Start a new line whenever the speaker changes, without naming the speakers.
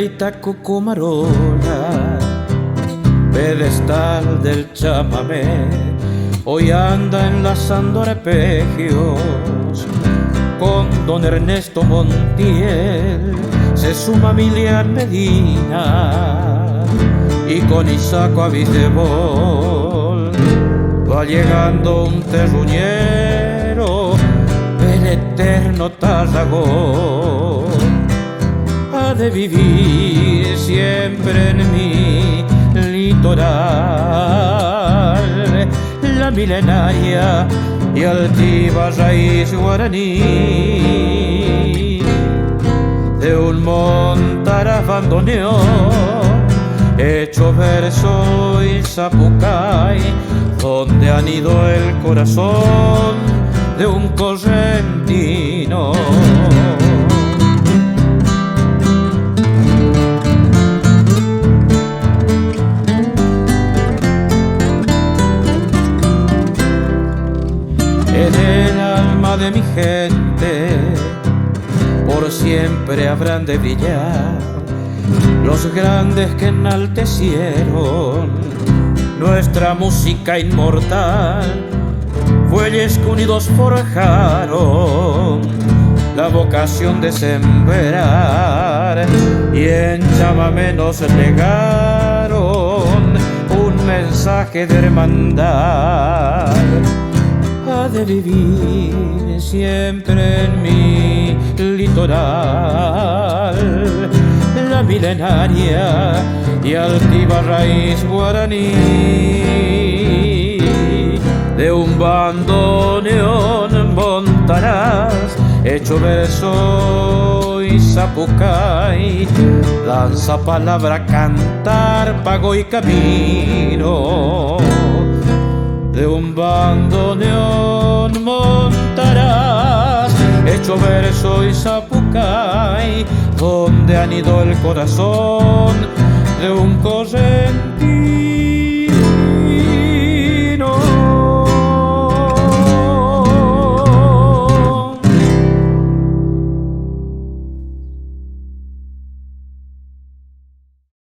gaita cucumarola, pedestal del chamamé, hoy anda enlazando arpegios con don Ernesto Montiel. Se suma Milian Medina y con Isaco Abisebol va llegando un terruñero, el eterno Tarragón. Ha de vivir siempre en mi litoral la milenaria y altiva raíz guaraní de un montaraz bandoneón, hecho verso y zapucay, donde anidó el corazón de un correntino. En el alma de mi gente por siempre habrán de brillar los grandes que enaltecieron nuestra música inmortal, fuelles que unidos forjaron la vocación de sembrar y en chamamé nos legaron un mensaje de hermandad. Ha de vivir siempre en mi litoral la milenaria y altiva raíz guaraní de un bandoneón montaraz, hecho verso y zapucay, danza, palabra, cantar, pago y camino. De un bandoneón montaraz, hecho verso y zapucay, donde anidó el corazón de un correntino.